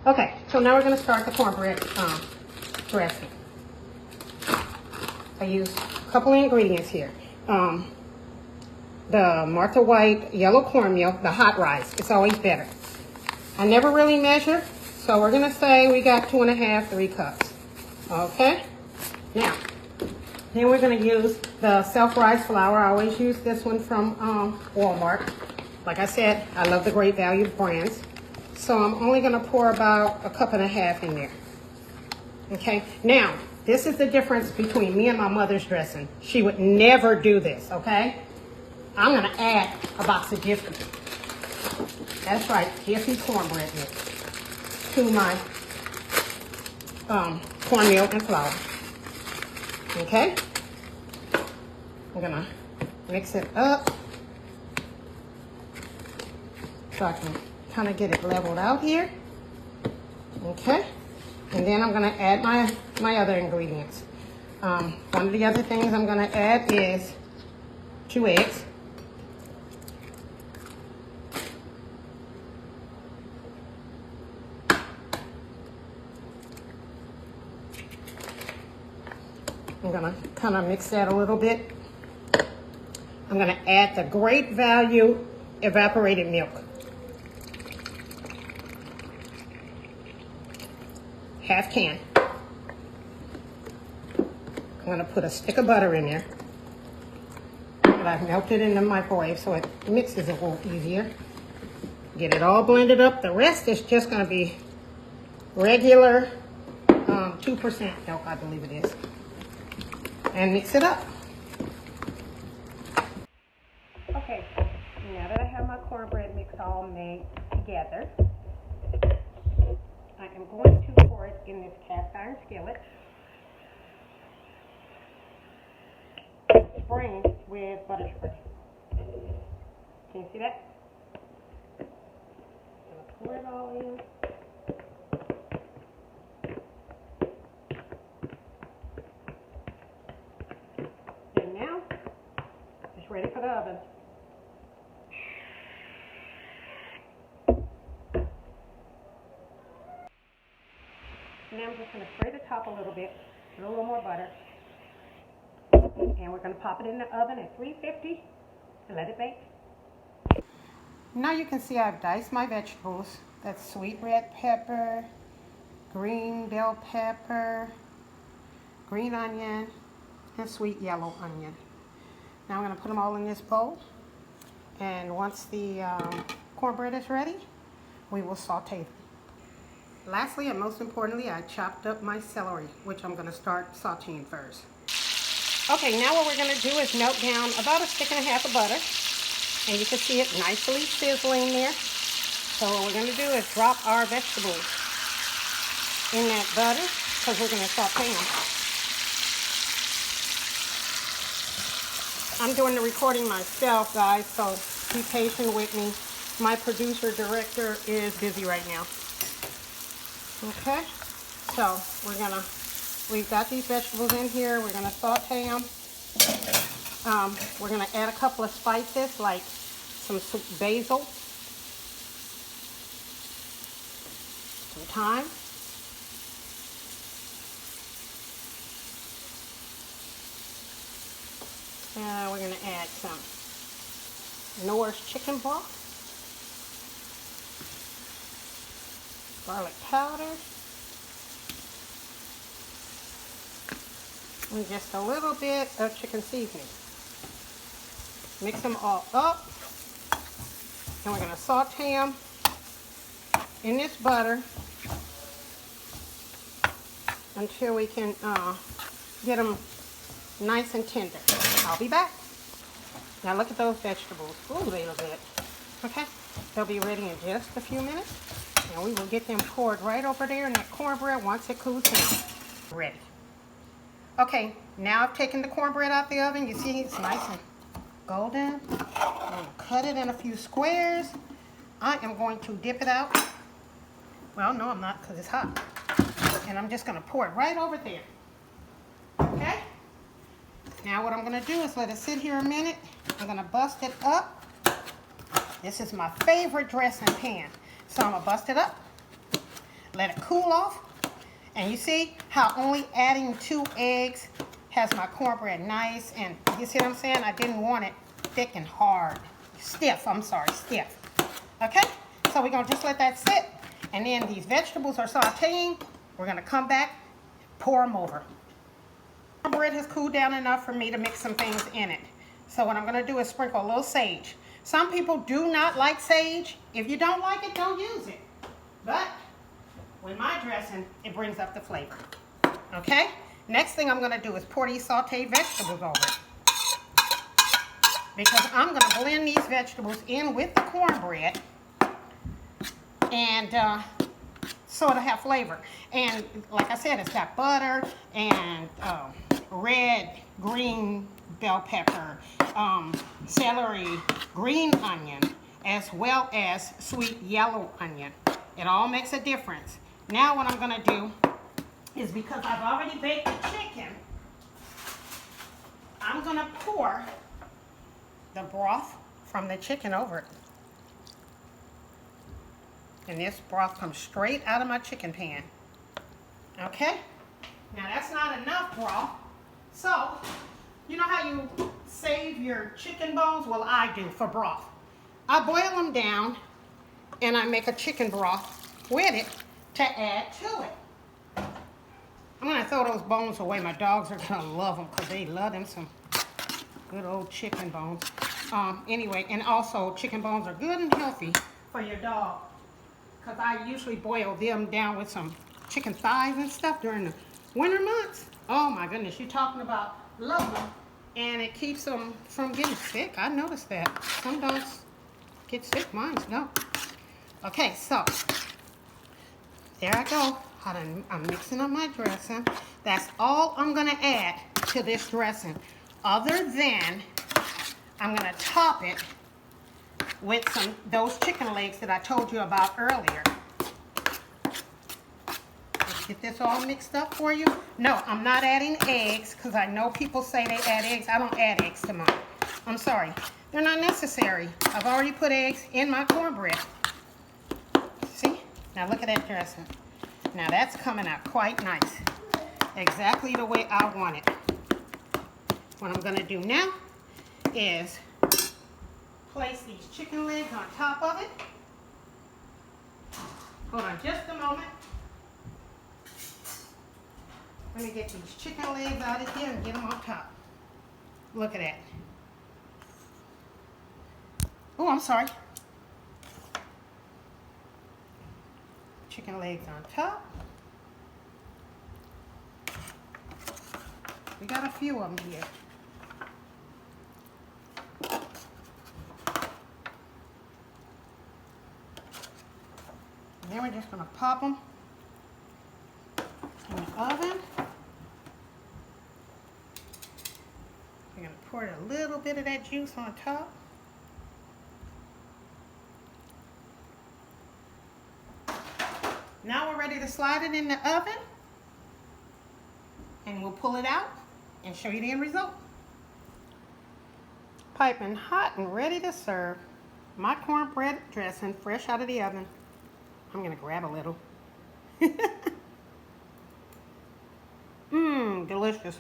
Okay, so now we're going to start the cornbread dressing. I use a couple of ingredients here. The Martha White yellow cornmeal, the hot rice. It's always better. I never really measure, so we're going to say we got 2.5, 3 cups. Okay? Now, then we're going to use the self-rise flour. I always use this one from Walmart. Like I said, I love the Great Value brands. So I'm only going to pour about 1.5 cups in there. Okay? Now, this is the difference between me and my mother's dressing. She would never do this, okay? I'm going to add a box of Jiffy. That's right, Jiffy cornbread mix to my cornmeal and flour. Okay? I'm going to mix it up so I can kind of get it leveled out here. Okay? And then I'm going to add my other ingredients. One of the other things I'm going to add is 2 eggs. I'm going to kind of mix that a little bit. I'm going to add the Great Value evaporated milk. Half can. I'm going to put a stick of butter in there that I've melted in the microwave so it mixes a little easier. Get it all blended up. The rest is just going to be regular 2% milk, I believe it is. And mix it up. Okay, now that I have my cornbread mix all made together, I am going to pour it in this cast iron skillet. Spring with butter spray. Can you see that? I'm going to pour it all in. And now, it's ready for the oven. Now I'm just going to spray the top a little bit, put a little more butter, and we're going to pop it in the oven at 350 and let it bake. Now you can see I've diced my vegetables. That's sweet red pepper, green bell pepper, green onion, and sweet yellow onion. Now I'm going to put them all in this bowl, and once the cornbread is ready, we will saute them. Lastly, and most importantly, I chopped up my celery, which I'm going to start sauteing first. Okay, now what we're going to do is melt down about 1.5 sticks of butter. And you can see it nicely sizzling there. So what we're going to do is drop our vegetables in that butter because we're going to saute them. I'm doing the recording myself, guys, so be patient with me. My producer director is busy right now. Okay, so we've got these vegetables in here. We're gonna saute them. We're gonna add a couple of spices like some basil, some thyme, and we're gonna add some Norris chicken broth, garlic powder, and just a little bit of chicken seasoning. Mix them all up, and we're going to saute them in this butter until we can get them nice and tender. I'll be back. Now look at those vegetables. Ooh, they look good. Okay, they'll be ready in just a few minutes. And we will get them poured right over there in that cornbread once it cools down. Ready. Okay, now I've taken the cornbread out the oven. You see it's nice and golden. I'm going to cut it in a few squares. I am going to dip it out. Well, no, I'm not because it's hot. And I'm just going to pour it right over there. Okay? Now what I'm going to do is let it sit here a minute. I'm going to bust it up. This is my favorite dressing pan. So I'm going to bust it up, let it cool off. And you see how only adding 2 eggs has my cornbread nice, and you see what I'm saying? I didn't want it thick and hard. Stiff, I'm sorry, stiff. Okay, so we're gonna just let that sit, and then these vegetables are sauteing. We're gonna come back, pour them over. Cornbread has cooled down enough for me to mix some things in it. So what I'm gonna do is sprinkle a little sage. Some people do not like sage. If you don't like it, don't use it. But with my dressing, it brings up the flavor. Okay? Next thing I'm gonna do is pour these sauteed vegetables over it. Because I'm gonna blend these vegetables in with the cornbread, and so it'll have flavor. And like I said, it's got butter and red, green bell pepper, celery, green onion, as well as sweet yellow onion. It all makes a difference. Now what I'm gonna do is, because I've already baked the chicken, I'm gonna pour the broth from the chicken over it. And this broth comes straight out of my chicken pan. Okay? Now that's not enough broth. So, you know how you save your chicken bones? Well, I do for broth. I boil them down and I make a chicken broth with it to add to it. I'm gonna throw those bones away. My dogs are gonna love them because they love them some good old chicken bones. Anyway, and also chicken bones are good and healthy for your dog, because I usually boil them down with some chicken thighs and stuff during the winter months. Oh my goodness, you're talking about love them, and it keeps them from getting sick. I noticed that. Some dogs get sick, mine don't. Okay, so there I go. I'm mixing up my dressing. That's all I'm gonna add to this dressing, other than I'm gonna top it with those chicken legs that I told you about earlier. Let's get this all mixed up for you. No, I'm not adding eggs, because I know people say they add eggs. I don't add eggs to mine. I'm sorry. They're not necessary. I've already put eggs in my cornbread. See? Now look at that dressing. Now that's coming out quite nice. Exactly the way I want it. What I'm gonna do now is place these chicken legs on top of it. Hold on just a moment. Let me get these chicken legs out of here and get them on top. Look at that. Oh, I'm sorry. Chicken legs on top. We got a few of them here. And then we're just going to pop them in the oven. We're going to pour a little bit of that juice on top. Now we're ready to slide it in the oven, and we'll pull it out and show you the end result. Piping hot and ready to serve. My cornbread dressing fresh out of the oven. I'm gonna grab a little. Mmm, delicious.